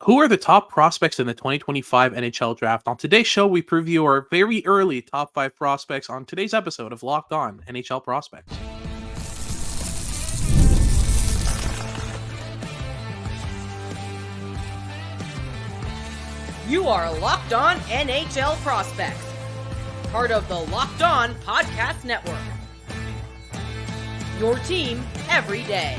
Who are the top prospects in the 2025 NHL draft? On today's show, we preview our very early top 5 prospects on today's episode of Locked On NHL Prospects. You are Locked On NHL Prospects, part of the Locked On Podcast Network. Your team every day.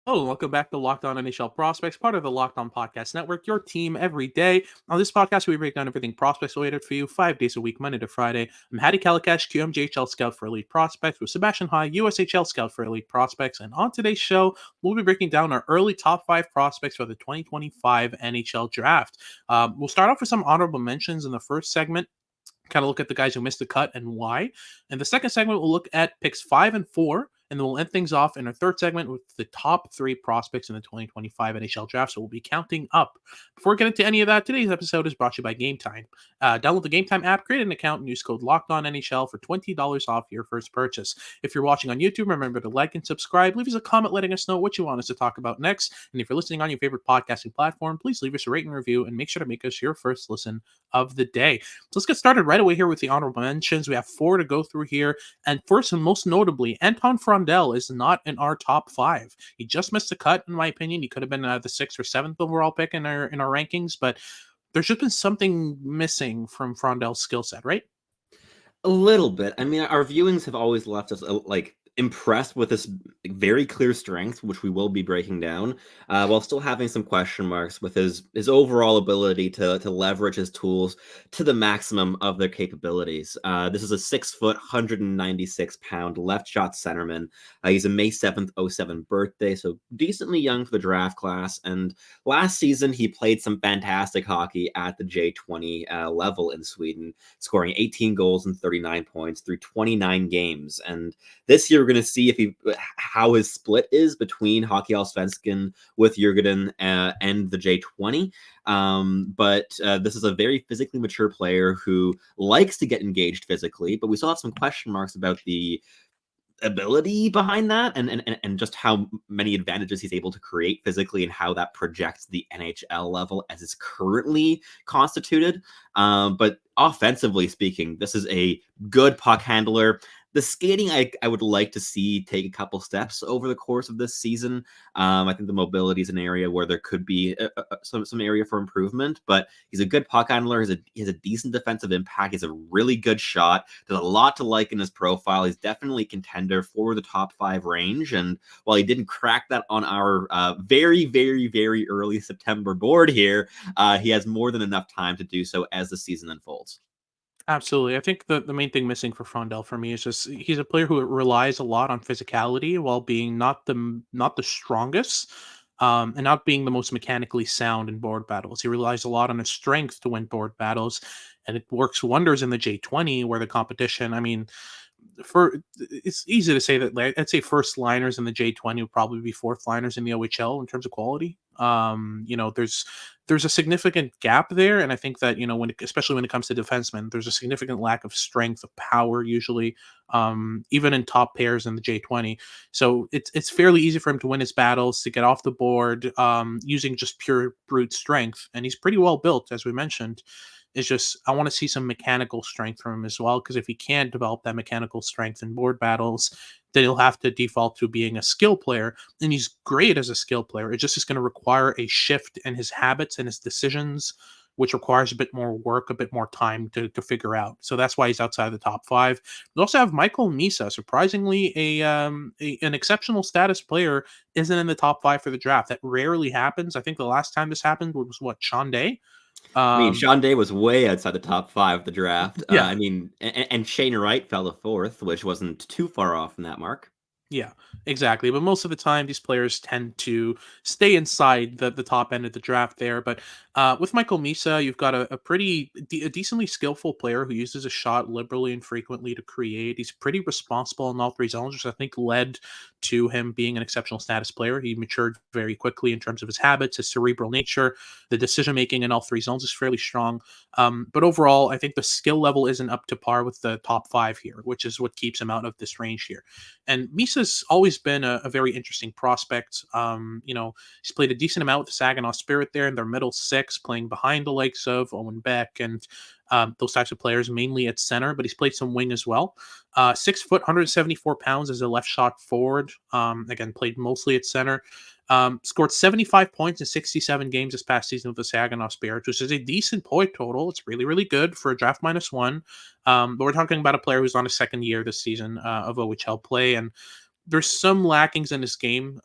Hello, and welcome back to Locked On NHL Prospects, part of the Locked On Podcast Network, your team every day. On this podcast, we break down everything prospects related for you 5 days a week, Monday to Friday. I'm Hattie Kalakash, QMJHL Scout for Elite Prospects, with Sebastian High, USHL Scout for Elite Prospects. And on today's show, we'll be breaking down our early top 5 prospects for the 2025 NHL Draft. We'll start off with some honorable mentions in the first segment. Kind of look at the guys who missed the cut and why. And the second segment, we'll look at picks 5 and 4, and then we'll end things off in our third segment with the top 3 prospects in the 2025 NHL draft. So we'll be counting up. Before we get into any of that, today's episode is brought to you by Game Time. Download the Game Time app, create an account, and use code LOCKEDONNHL for $20 off your first purchase. If you're watching on YouTube, remember to like and subscribe. Leave us a comment letting us know what you want us to talk about next. And if you're listening on your favorite podcasting platform, please leave us a rating and review and make sure to make us your first listen of the day. So let's get started right away here with the honorable mentions. We have 4 to go through here. And first and most notably, Anton Frondel is not in our top 5. He just missed a cut, in my opinion. He could have been the 6th or 7th overall pick in our rankings, but there's just been something missing from Frondel's skill set, right? A little bit. I mean, our viewings have always left us impressed with this very clear strength, which we will be breaking down, while still having some question marks with his overall ability to leverage his tools to the maximum of their capabilities. This is a 6 foot, 196 pound left shot centerman. He's a May 7th, 07 birthday, so decently young for the draft class. And last season, he played some fantastic hockey at the J20 level in Sweden, scoring 18 goals and 39 points through 29 games. And this year, we're going to see how his split is between Hockey Allsvenskan with Djurgården and the J20. But this is a very physically mature player who likes to get engaged physically, but we still have some question marks about the ability behind that and just how many advantages he's able to create physically and how that projects the NHL level as it's currently constituted. But offensively speaking, this is a good puck handler. The skating, I would like to see take a couple steps over the course of this season. I think the mobility is an area where there could be some area for improvement, but he's a good puck handler. He has a decent defensive impact. He's a really good shot. There's a lot to like in his profile. He's definitely a contender for the top 5 range. And while he didn't crack that on our very, very, very early September board here, he has more than enough time to do so as the season unfolds. Absolutely. I think the main thing missing for Frondel for me is just he's a player who relies a lot on physicality while being not the strongest, and not being the most mechanically sound in board battles. He relies a lot on his strength to win board battles, and it works wonders in the J20 where the competition, I mean, it's easy to say that, like, I'd say first liners in the J20 would probably be fourth liners in the OHL in terms of quality. There's a significant gap there, and I think that especially when it comes to defensemen, there's a significant lack of strength, of power usually, even in top pairs in the J20. So it's fairly easy for him to win his battles, to get off the board, using just pure brute strength, and he's pretty well built, as we mentioned. It's just I want to see some mechanical strength from him as well, because if he can't develop that mechanical strength in board battles, then he'll have to default to being a skill player, and he's great as a skill player. It just is going to require a shift in his habits and his decisions, which requires a bit more work, a bit more time to figure out. So that's why he's outside the top 5. We also have Michael Misa, surprisingly an exceptional status player, isn't in the top 5 for the draft. That rarely happens. I think the last time this happened was Sean Day. I mean, Sean Day was way outside the top 5 of the draft. Yeah. And Shane Wright fell to 4th, which wasn't too far off from that mark. Yeah, exactly. But most of the time, these players tend to stay inside the top end of the draft there. But with Michael Misa, you've got a decently skillful player who uses a shot liberally and frequently to create. He's pretty responsible in all 3 zones, which I think led to him being an exceptional status player. He matured very quickly in terms of his habits, his cerebral nature. The decision-making in all 3 zones is fairly strong. But overall, I think the skill level isn't up to par with the top 5 here, which is what keeps him out of this range here. And Misa Misa's always been a very interesting prospect. He's played a decent amount with the Saginaw Spirit there in their middle six, playing behind the likes of Owen Beck and those types of players, mainly at center, but he's played some wing as well. 6 foot, 174 pounds as a left shot forward. Again, played mostly at center. Scored 75 points in 67 games this past season with the Saginaw Spirit, which is a decent point total. It's really, really good for a draft -1. But we're talking about a player who's on his second year this season of OHL play, and there's some lackings in his game.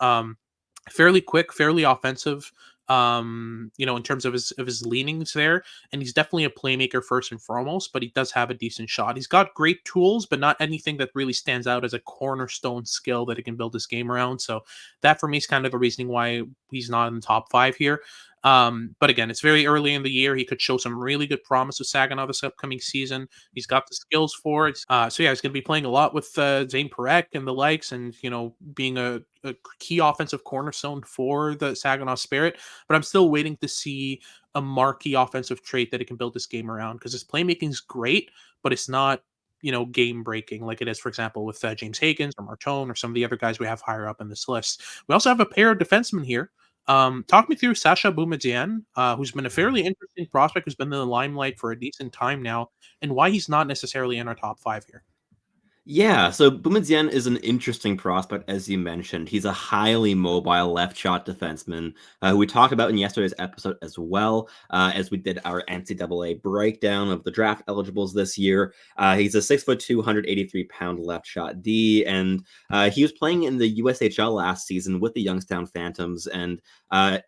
Fairly quick, fairly offensive. In terms of his leanings there, and he's definitely a playmaker first and foremost. But he does have a decent shot. He's got great tools, but not anything that really stands out as a cornerstone skill that he can build his game around. So that for me is kind of the reasoning why he's not in the top 5 here. But again, it's very early in the year. He could show some really good promise with Saginaw this upcoming season. He's got the skills for it. So yeah, he's going to be playing a lot with Zane Parekh and the likes, and being a key offensive cornerstone for the Saginaw Spirit. But I'm still waiting to see a marquee offensive trait that he can build this game around, because his playmaking is great, but it's not game breaking like it is, for example, with James Hagens or Martone or some of the other guys we have higher up in this list. We also have a pair of defensemen here. Talk me through Sasha Boumedienne, who's been a fairly interesting prospect, who's been in the limelight for a decent time now, and why he's not necessarily in our top 5 here. Yeah, so Boumedienne is an interesting prospect, as you mentioned. He's a highly mobile left shot defenseman who we talked about in yesterday's episode as well, as we did our NCAA breakdown of the draft eligibles this year. He's a 6'2", 183-pound left shot D, and he was playing in the USHL last season with the Youngstown Phantoms, and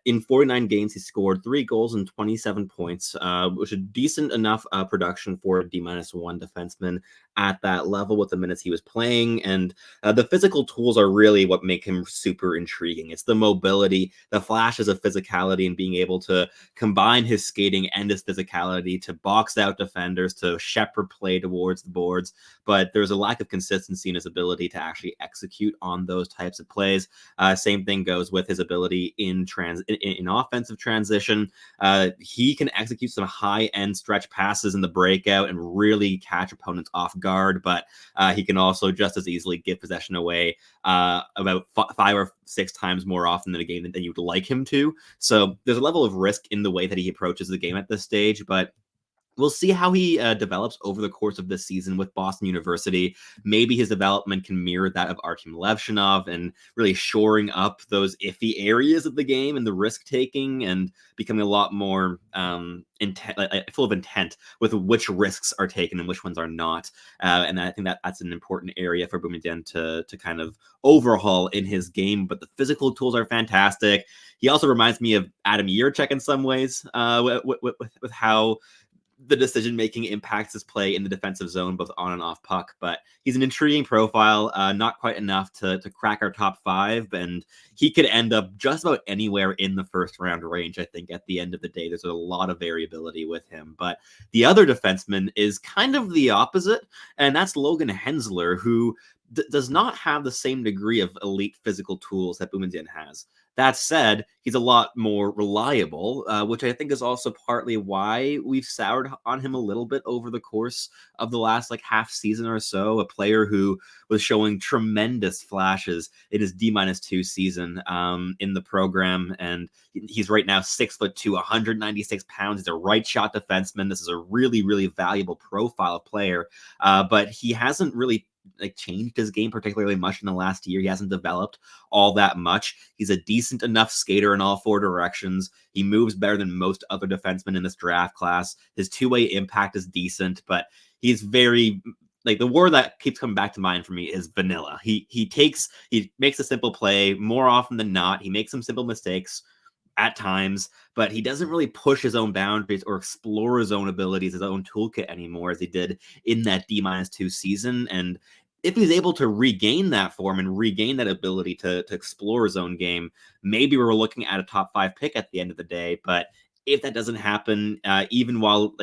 in 49 games, he scored 3 goals and 27 points, which is decent enough production for a D-1 defenseman at that level with the minutes he was playing. And the physical tools are really what make him super intriguing. It's the mobility, the flashes of physicality, and being able to combine his skating and his physicality to box out defenders, to shepherd play towards the boards. But there's a lack of consistency in his ability to actually execute on those types of plays. Same thing goes with his ability in offensive transition. He can execute some high-end stretch passes in the breakout and really catch opponents off guard, but he can also just as easily give possession away about 5 or 6 times more often in a game than you would like him to. So there's a level of risk in the way that he approaches the game at this stage, but we'll see how he develops over the course of this season with Boston University. Maybe his development can mirror that of Artem Levshinov, and really shoring up those iffy areas of the game and the risk-taking, and becoming a lot more full of intent with which risks are taken and which ones are not. And I think that's an important area for Boumedienne to kind of overhaul in his game. But the physical tools are fantastic. He also reminds me of Adam Yurchek in some ways, with how the decision-making impacts his play in the defensive zone, both on and off puck. But he's an intriguing profile, not quite enough to crack our top 5, and he could end up just about anywhere in the first round range. I think at the end of the day, there's a lot of variability with him. But the other defenseman is kind of the opposite, and that's Logan Hensler, who does not have the same degree of elite physical tools that Boumedienne has. That said, he's a lot more reliable, which I think is also partly why we've soured on him a little bit over the course of the last half season or so. A player who was showing tremendous flashes in his D-2 season in the program, and he's right now 6'2", 196 pounds. He's a right shot defenseman. This is a really, really valuable profile player, but he hasn't really changed his game particularly much in the last year. He hasn't developed all that much. He's a decent enough skater in all 4 directions. He moves better than most other defensemen in this draft class. His two-way impact is decent, but he's very the word that keeps coming back to mind for me is vanilla. He makes a simple play more often than not. He makes some simple mistakes at times, but he doesn't really push his own boundaries or explore his own abilities, his own toolkit anymore, as he did in that D-2 season. And if he's able to regain that form and regain that ability to explore his own game, maybe we're looking at a top 5 pick at the end of the day. But if that doesn't happen, even while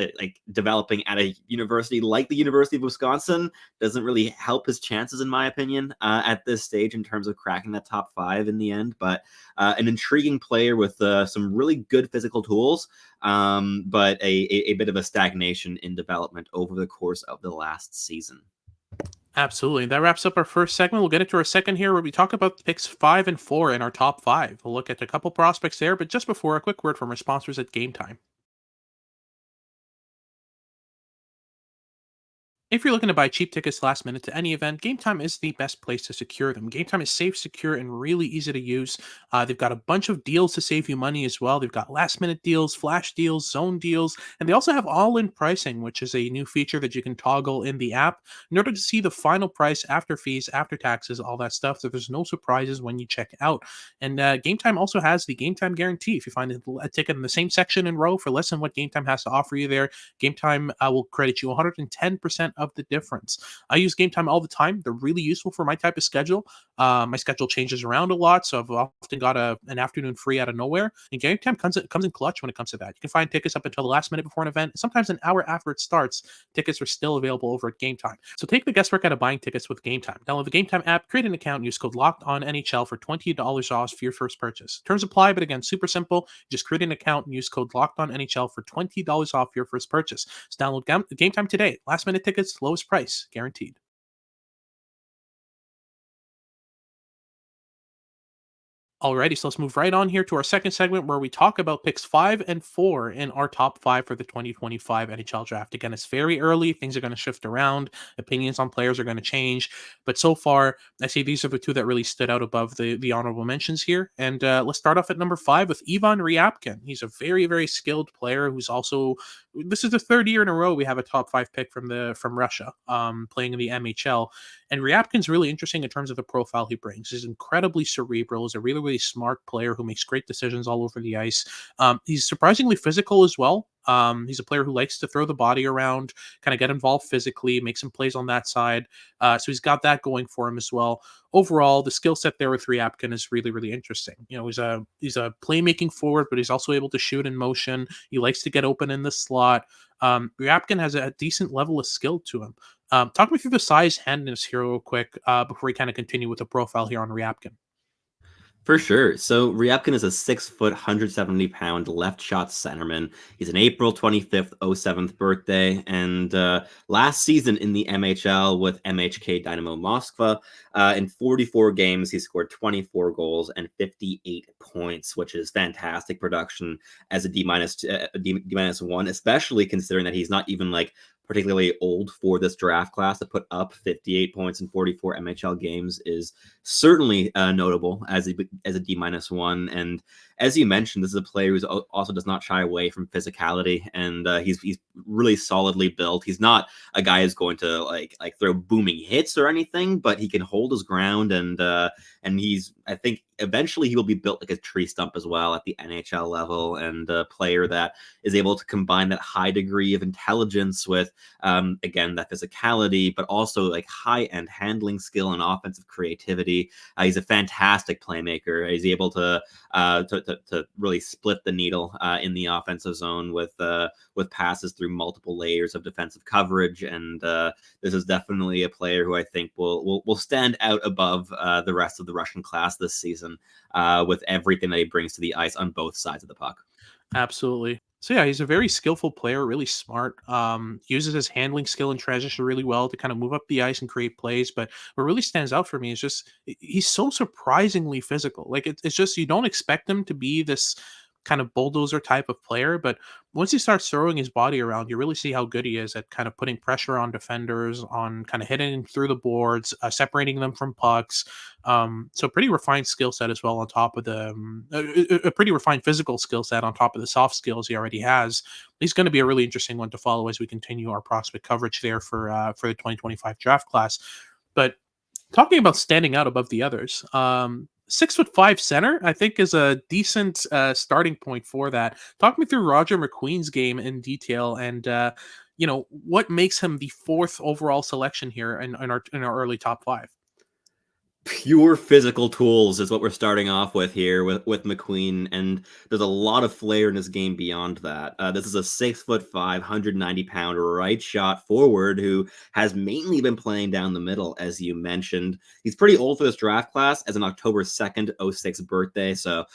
developing at a university like the University of Wisconsin, doesn't really help his chances, in my opinion, at this stage in terms of cracking that top 5 in the end. But an intriguing player with some really good physical tools, but a bit of a stagnation in development over the course of the last season. Absolutely. That wraps up our first segment. We'll get into our second here where we talk about the picks 5 and 4 in our top five. We'll look at a couple prospects there, but just before, a quick word from our sponsors at Game Time. If you're looking to buy cheap tickets last minute to any event, Game Time is the best place to secure them. Game Time is safe, secure, and really easy to use. They've got a bunch of deals to save you money as well. They've got last minute deals, flash deals, zone deals, and they also have all in pricing, which is a new feature that you can toggle in the app in order to see the final price after fees, after taxes, all that stuff. So there's no surprises when you check out. And Game Time also has the Game Time guarantee. If you find a ticket in the same section and row for less than what Game Time has to offer you there, Game Time will credit you 110% of the difference. I use Game Time all the time. They're really useful for my type of schedule. My schedule changes around a lot, so I've often got an afternoon free out of nowhere. And Game Time comes in clutch when it comes to that. You can find tickets up until the last minute before an event. Sometimes an hour after it starts, tickets are still available over at Game Time. So take the guesswork out of buying tickets with Game Time. Download the Game Time app, create an account, and use code Locked On NHL for $20 off for your first purchase. Terms apply, but again, super simple. Just create an account and use code Locked On NHL for $20 off your first purchase. So download Game Time today. Last minute tickets, lowest price, guaranteed. Alrighty, so let's move right on here to our second segment where we talk about picks 5 and 4 in our top five for the 2025 NHL draft. Again, it's very early. Things are going to shift around. Opinions on players are going to change. But so far, I see these are the two that really stood out above the honorable mentions here. And let's start off at number 5 with Ivan Ryabkin. He's a very, very skilled player who's also, this is the third year in a row we have a top 5 pick from Russia playing in the MHL. And Ryabkin's really interesting in terms of the profile he brings. He's incredibly cerebral. He's a really, really smart player who makes great decisions all over the ice. He's surprisingly physical as well. He's a player who likes to throw the body around, kind of get involved physically, make some plays on that side. So he's got that going for him as well. Overall, the skill set there with Ryabkin is really, really interesting. You know, he's a playmaking forward, but he's also able to shoot in motion. He likes to get open in the slot. Ryabkin has a decent level of skill to him. Talk me through the size handedness here real quick before we kind of continue with the profile here on Ryabkin. For sure. So Ryabkin is a 6 foot, 170 pound left shot centerman. He's an April 25th, 07th birthday. And last season in the MHL with MHK Dynamo Moskva, in 44 games, he scored 24 goals and 58 points, which is fantastic production as a D-1, especially considering that he's not even like particularly old for this draft class. To put up 58 points in 44 MHL games is certainly notable as a D-1. And as you mentioned, this is a player who also does not shy away from physicality, and he's really solidly built. He's not a guy who's going to like throw booming hits or anything, but he can hold his ground, and he's, I think, eventually he will be built like a tree stump as well at the NHL level, and a player that is able to combine that high degree of intelligence with again, that physicality, but also like high end handling skill and offensive creativity. He's a fantastic playmaker. He's able to really split the needle in the offensive zone with passes through multiple layers of defensive coverage. And this is definitely a player who I think will stand out above the rest of the Russian class this season with everything that he brings to the ice on both sides of the puck. Absolutely. So yeah, he's a very skillful player, really smart. Uses his handling skill and transition really well to kind of move up the ice and create plays. But what really stands out for me is just he's so surprisingly physical. Like it's just you don't expect him to be this kind of bulldozer type of player, but once he starts throwing his body around, you really see how good he is at kind of putting pressure on defenders, on kind of hitting through the boards, separating them from pucks. So pretty refined skill set as well on top of a pretty refined physical skill set on top of the soft skills he already has. He's going to be a really interesting one to follow as we continue our prospect coverage there for the 2025 draft class. But talking about standing out above the others, 6'5" center, I think, is a decent starting point for that. Talk me through Roger McQueen's game in detail, and what makes him the fourth overall selection here in our early top five. pure physical tools is what we're starting off with here with McQueen, and there's a lot of flair in his game beyond that. This is a 6'5", 190-pound right shot forward who has mainly been playing down the middle, as you mentioned. He's pretty old for this draft class, as an October 2nd, 06 birthday, so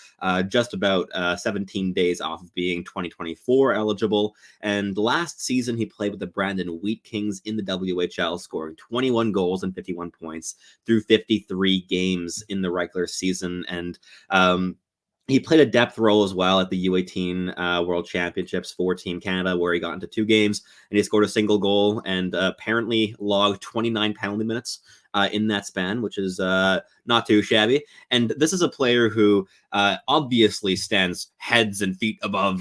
just about 17 days off of being 2024 eligible. And last season, he played with the Brandon Wheat Kings in the WHL, scoring 21 goals and 51 points through 53 games in the regular season. And he played a depth role as well at the U18 World Championships for Team Canada, where he got into 2 games and he scored a single goal and apparently logged 29 penalty minutes in that span, which is not too shabby. And this is a player who obviously stands heads and feet above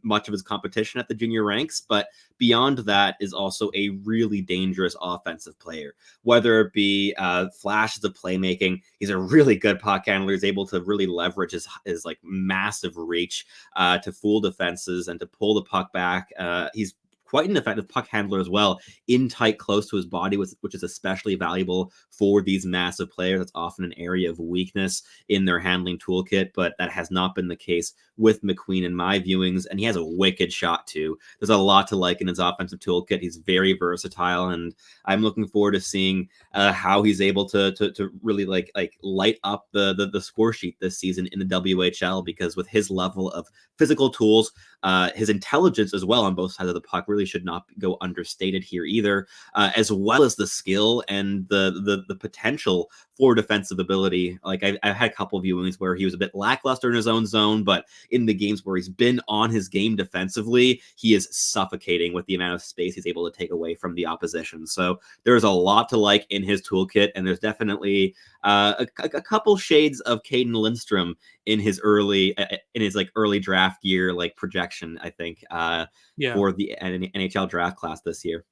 much of his competition at the junior ranks, but beyond that is also a really dangerous offensive player. Whether it be flashes of playmaking, he's a really good puck handler. He's able to really leverage his like massive reach to fool defenses and to pull the puck back. He's quite an effective puck handler as well, in tight, close to his body, which is especially valuable for these massive players. That's often an area of weakness in their handling toolkit, but that has not been the case with McQueen in my viewings, and he has a wicked shot too. There's a lot to like in his offensive toolkit. He's very versatile, and I'm looking forward to seeing how he's able to really like light up the score sheet this season in the WHL, because with his level of physical tools, his intelligence as well on both sides of the puck really should not go understated here either, as well as the skill and the potential for defensive ability. Like I've had a couple of viewings where he was a bit lackluster in his own zone, but in the games where he's been on his game defensively, he is suffocating with the amount of space he's able to take away from the opposition. So there's a lot to like in his toolkit, and there's definitely a couple shades of Caden Lindstrom in his early draft year like projection, I think, Yeah. for the NHL draft class this year.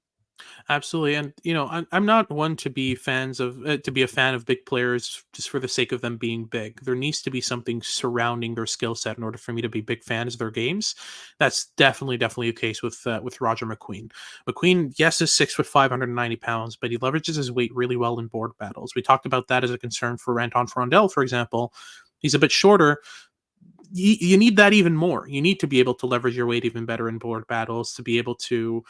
Absolutely, and I'm not one to be a fan of big players just for the sake of them being big. There needs to be something surrounding their skill set in order for me to be big fans of their games. That's definitely the case with Roger McQueen. McQueen, yes, is 6'5", 190 pounds, but he leverages his weight really well in board battles. We talked about that as a concern for Anton Frondel, for example. He's a bit shorter. You need that even more. You need to be able to leverage your weight even better in board battles, to be able to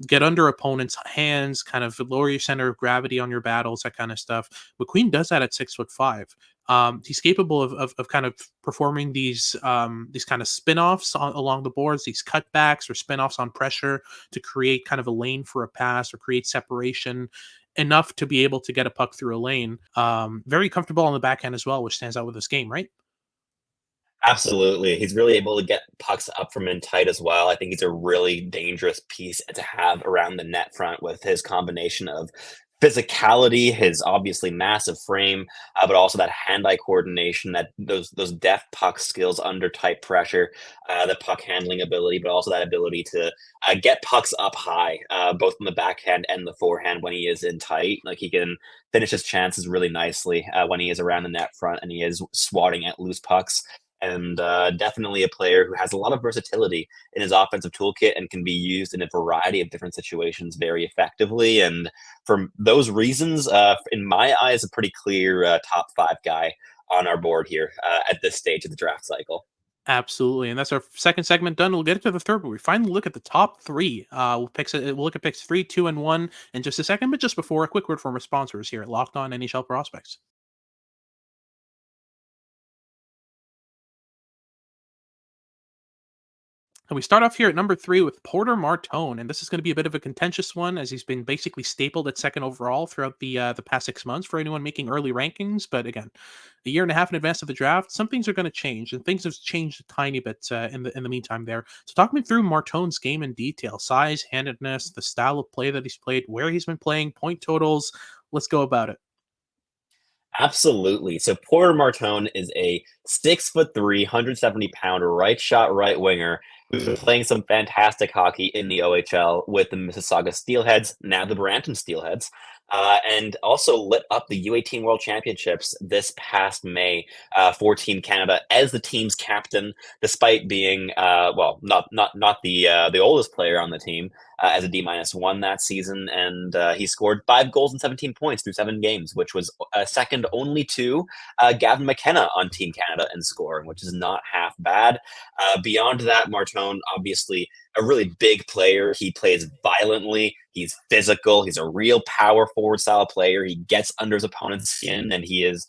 get under opponents' hands, kind of lower your center of gravity on your battles, that kind of stuff. McQueen does that at 6'5". He's capable of kind of performing these kind of spin-offs along the boards, these cutbacks or spin-offs on pressure to create kind of a lane for a pass or create separation enough to be able to get a puck through a lane. Very comfortable on the backhand as well, which stands out with this game, right? Absolutely. He's really able to get pucks up from in tight as well. I think he's a really dangerous piece to have around the net front with his combination of physicality, his obviously massive frame, but also that hand-eye coordination, that those deft puck skills under tight pressure, the puck handling ability, but also that ability to get pucks up high, both on the backhand and the forehand when he is in tight. Like he can finish his chances really nicely when he is around the net front and he is swatting at loose pucks. And definitely a player who has a lot of versatility in his offensive toolkit and can be used in a variety of different situations very effectively. And for those reasons, in my eyes, a pretty clear top 5 guy on our board here at this stage of the draft cycle. Absolutely, and that's our second segment done. We'll get into the third, but we finally look at the top 3. We'll look at picks 3, 2, and 1 in just a second. But just before, a quick word from our sponsors here at Locked On NHL Prospects. And we start off here at number 3 with Porter Martone, and this is going to be a bit of a contentious one, as he's been basically stapled at second overall throughout the past 6 months for anyone making early rankings. But again, a year and a half in advance of the draft, some things are going to change, and things have changed a tiny bit in the meantime there. So talk me through Martone's game in detail: size, handedness, the style of play that he's played, where he's been playing, point totals. Let's go about it. Absolutely. So Porter Martone is a 6'3", 170-pound right shot right winger who's been playing some fantastic hockey in the OHL with the Mississauga Steelheads, now the Brampton Steelheads. and also lit up the U18 World Championships this past May for Team Canada as the team's captain, despite being not the oldest player on the team, as a D-1 that season, and he scored 5 goals and 17 points through 7 games, which was second only to Gavin McKenna on Team Canada in scoring, which is not half bad. Beyond that, Martone, obviously a really big player. He plays violently. He's physical. He's a real power forward style player. He gets under his opponent's skin, and he is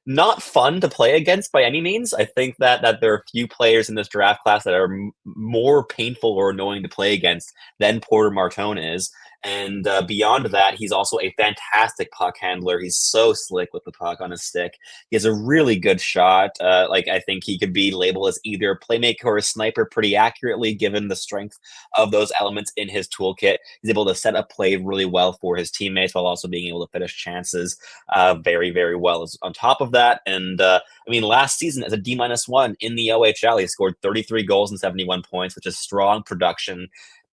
not fun to play against by any means. I think that there are few players in this draft class that are more painful or annoying to play against than Porter Martone is. And beyond that, he's also a fantastic puck handler. He's so slick with the puck on his stick. He has a really good shot. I think he could be labeled as either a playmaker or a sniper pretty accurately, given the strength of those elements in his toolkit. He's able to set up play really well for his teammates while also being able to finish chances very, very well. On top of that, and last season as a D-1 in the OHL, he scored 33 goals and 71 points, which is strong production.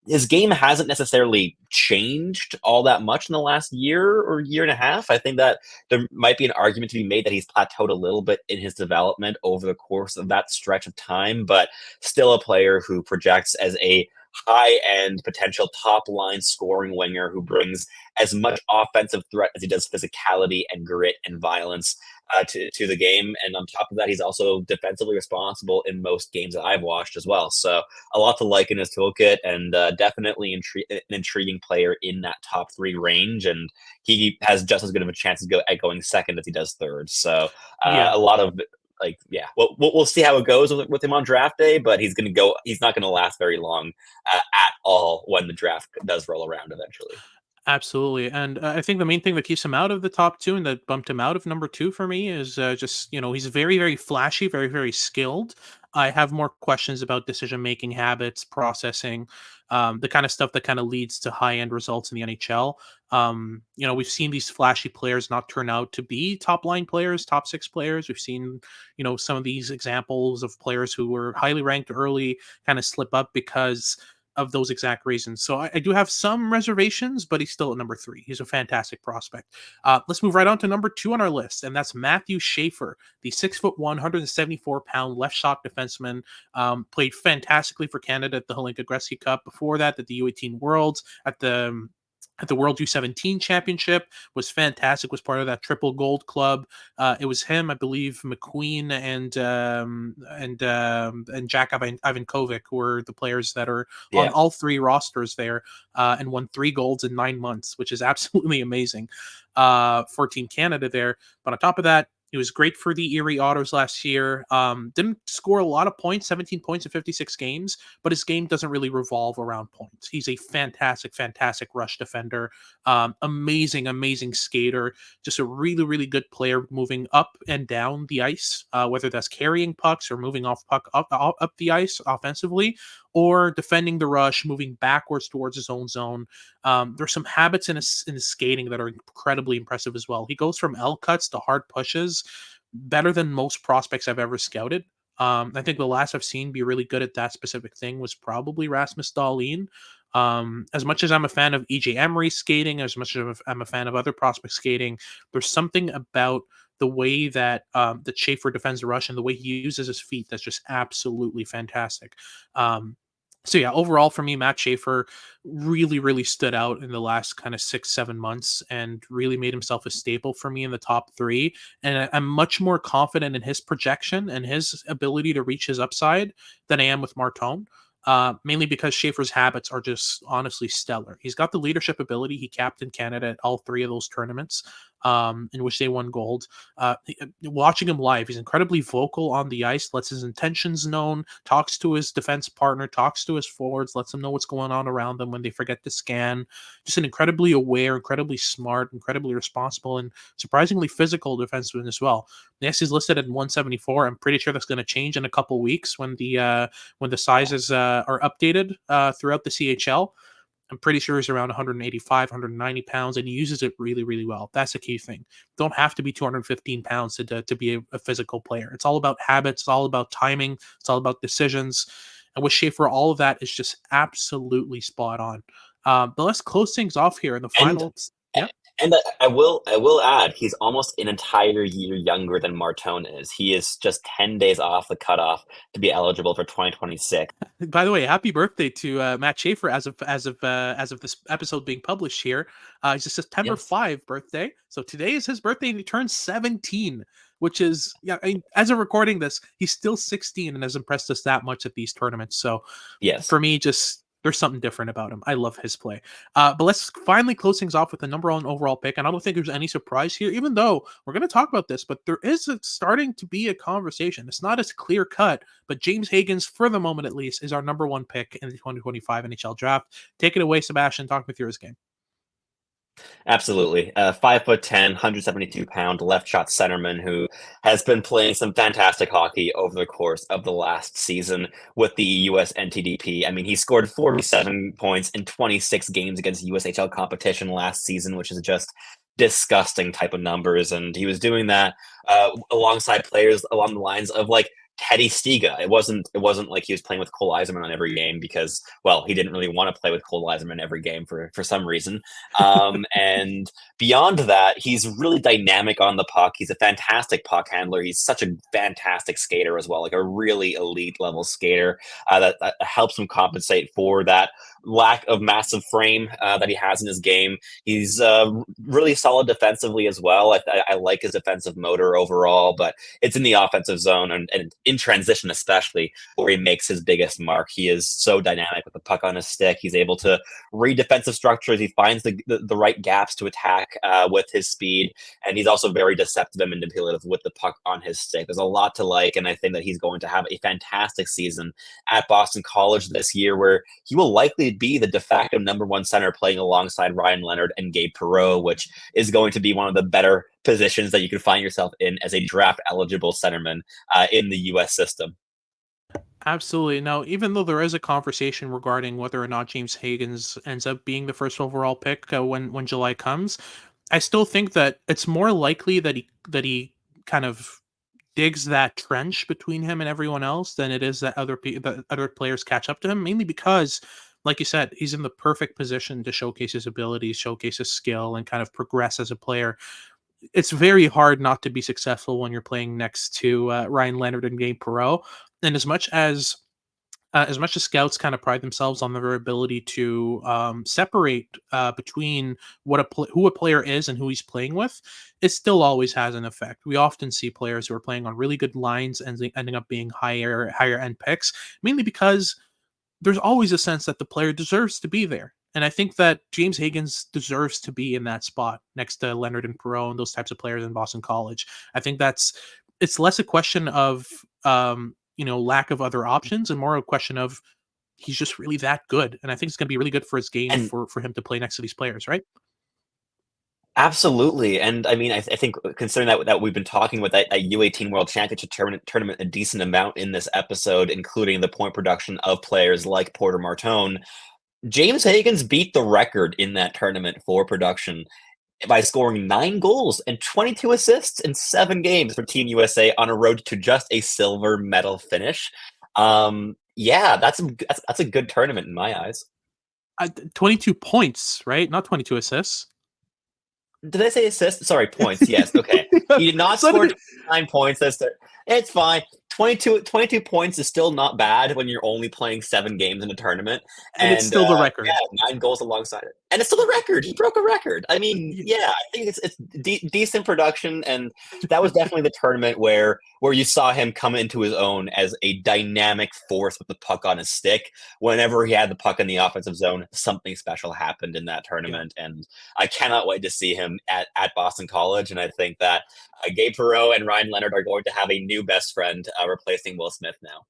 His game hasn't necessarily changed all that much in the last year or year and a half. I think that there might be an argument to be made that he's plateaued a little bit in his development over the course of that stretch of time, but still a player who projects as a high-end potential top-line scoring winger who brings as much offensive threat as he does physicality and grit and violence to the game. And on top of that, he's also defensively responsible in most games that I've watched as well. So a lot to like in his toolkit, and definitely an intriguing player in that top 3 range. And he has just as good of a chance at going second as he does third. So a lot of we'll see how it goes with him on draft day, but he's not going to last very long at all when the draft does roll around eventually. Absolutely, and I think the main thing that keeps him out of the top 2 and that bumped him out of number 2 for me is just, he's very, very flashy, very, very skilled. I have more questions about decision-making habits, processing, the kind of stuff that kind of leads to high-end results in the NHL. We've seen these flashy players not turn out to be top-line players, top 6 players. We've seen, some of these examples of players who were highly ranked early kind of slip up because of those exact reasons. So I do have some reservations, but he's still at number 3. He's a fantastic prospect. Let's move right on to number 2 on our list, and that's Matthew Schaefer, the 6'1", 174-pound left shot defenseman. Played fantastically for Canada at the Hlinka Gretzky Cup. Before that, at the U18 Worlds, at the World U17 Championship, was fantastic, was part of that triple gold club. It was him, I believe, McQueen and Jack Ivankovic were the players that are on all 3 rosters there, and won 3 golds in 9 months, which is absolutely amazing for Team Canada there. But on top of that, he was great for the Erie Otters last year. Didn't score a lot of points, 17 points in 56 games, but his game doesn't really revolve around points. He's a fantastic, fantastic rush defender. Amazing, amazing skater. Just a really, really good player moving up and down the ice, whether that's carrying pucks or moving off puck up the ice offensively, or defending the rush, moving backwards towards his own zone. There's some habits in his skating that are incredibly impressive as well. He goes from L cuts to hard pushes better than most prospects I've ever scouted. I think the last I've seen be really good at that specific thing was probably Rasmus Dahlin. As much as I'm a fan of EJ Emery skating, as much as I'm a fan of other prospect skating, there's something about the way that Schaefer defends the rush and the way he uses his feet that's just absolutely fantastic. Overall for me, Matt Schaefer really, really stood out in the last kind of 6-7 months and really made himself a staple for me in the top 3. And I'm much more confident in his projection and his ability to reach his upside than I am with Martone. Mainly because Schaefer's habits are just honestly stellar. He's got the leadership ability. He captained Canada at all 3 of those tournaments, in which they won gold. Watching him live, he's incredibly vocal on the ice, lets his intentions known, talks to his defense partner, talks to his forwards, lets them know what's going on around them when they forget to scan. Just an incredibly aware, incredibly smart, incredibly responsible, and surprisingly physical defenseman as well. Yes, he's listed at 174. I'm pretty sure that's going to change in a couple weeks when the sizes are updated throughout the CHL. I'm pretty sure he's around 185, 190 pounds, and he uses it really, really well. That's the key thing. Don't have to be 215 pounds to be a physical player. It's all about habits. It's all about timing. It's all about decisions. And with Schaefer, all of that is just absolutely spot on. But let's close things off here in the final. Yeah. And I will add, he's almost an entire year younger than Martone is. He is just 10 days off the cutoff to be eligible for 2026. By the way, happy birthday to Matt Schaefer as of this episode being published here. It's a September Yes. 5 birthday, so today is his birthday, and he turns 17, which is I mean, as of recording this, he's still 16 and has impressed us that much at these tournaments. So Yes. for me, just there's something different about him. I love his play. But let's finally close things off with the number one overall pick. And I don't think there's any surprise here, even though we're going to talk about this, but there is starting to be a conversation. It's not as clear cut, but James Hagens, for the moment at least, is our number one pick in the 2025 NHL draft. Take it away, Sebastian. Talk me through his game. Absolutely. 5'10", 172-pound left shot centerman who has been playing some fantastic hockey over the course of the last season with the US NTDP. I mean, he scored 47 points in 26 games against USHL competition last season, which is just disgusting type of numbers. And he was doing that alongside players along the lines of like Teddy Stiga. It wasn't like he was playing with Cole Eiserman on every game because, well, he didn't really want to play with Cole Eiserman every game for some reason. And beyond that, he's really dynamic on the puck. He's a fantastic puck handler. He's such a fantastic skater as well, like a really elite level skater that helps him compensate for that lack of massive frame that he has in his game. He's really solid defensively as well. I like his defensive motor overall, but it's in the offensive zone and in transition especially where he makes his biggest mark. He is so dynamic with the puck on his stick. He's able to read defensive structures. He finds the right gaps to attack with his speed, and he's also very deceptive and manipulative with the puck on his stick. There's a lot to like, and I think that he's going to have a fantastic season at Boston College this year, where he will likely be the de facto number one center playing alongside Ryan Leonard and Gabe Perreault, which is going to be one of the better positions that you can find yourself in as a draft eligible centerman in the U.S. system. Absolutely. Now, even though there is a conversation regarding whether or not James Hagens ends up being the first overall pick when July comes, I still think that it's more likely that he kind of digs that trench between him and everyone else than it is that that other players catch up to him. Mainly because, like you said, he's in the perfect position to showcase his abilities, showcase his skill, and kind of progress as a player. It's very hard not to be successful when you're playing next to Ryan Leonard and Gabe Perreault. And as much as scouts kind of pride themselves on their ability to separate between who a player is and who he's playing with, it still always has an effect. We often see players who are playing on really good lines and ending up being higher end picks, mainly because there's always a sense that the player deserves to be there. And I think that James Hagens deserves to be in that spot next to Leonard and Perreault and those types of players in Boston College. I think it's less a question of lack of other options and more a question of he's just really that good. And I think it's going to be really good for his game And for him to play next to these players, right? absolutely, and I mean, I think considering that we've been talking about that U18 World Championship tournament a decent amount in this episode, including the point production of players like Porter Martone, James Hagens beat the record in that tournament for production by scoring 9 goals and 22 assists in 7 games for Team USA on a road to just a silver medal finish. Yeah, that's a good tournament in my eyes. 22 points, right? Not 22 assists. Did I say assists? Sorry, points. Yes. Okay. He did not So score did- 9 points. It's fine. 22 points is still not bad when you're only playing 7 games in a tournament. and it's still the record. Yeah, 9 goals alongside it. And it's still a record. He broke a record. I mean, Y- yeah, I think it's decent production, and that was definitely the tournament where you saw him come into his own as a dynamic force with the puck on his stick. Whenever he had the puck in the offensive zone, something special happened in that tournament, and I cannot wait to see him at Boston College, and I think that Gabe Perreault and Ryan Leonard are going to have a new best friend replacing Will Smith now.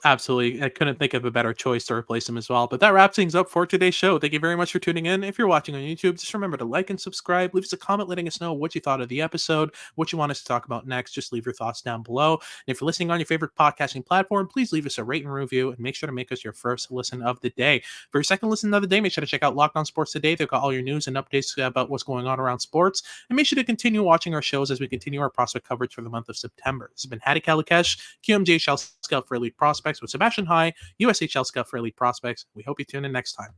Absolutely. I couldn't think of a better choice to replace him as well. But that wraps things up for today's show. Thank you very much for tuning in. If you're watching on YouTube, just remember to like and subscribe. Leave us a comment letting us know what you thought of the episode, what you want us to talk about next. Just leave your thoughts down below. And if you're listening on your favorite podcasting platform, please leave us a rate and review and make sure to make us your first listen of the day. For your second listen of the day, make sure to check out Locked On Sports Today. They've got all your news and updates about what's going on around sports. And make sure to continue watching our shows as we continue our prospect coverage for the month of September. This has been Hattie Kalikesh, QMJHL Scout for Elite Prospects with Sebastian High, USHL Scout for Elite Prospects. We hope you tune in next time.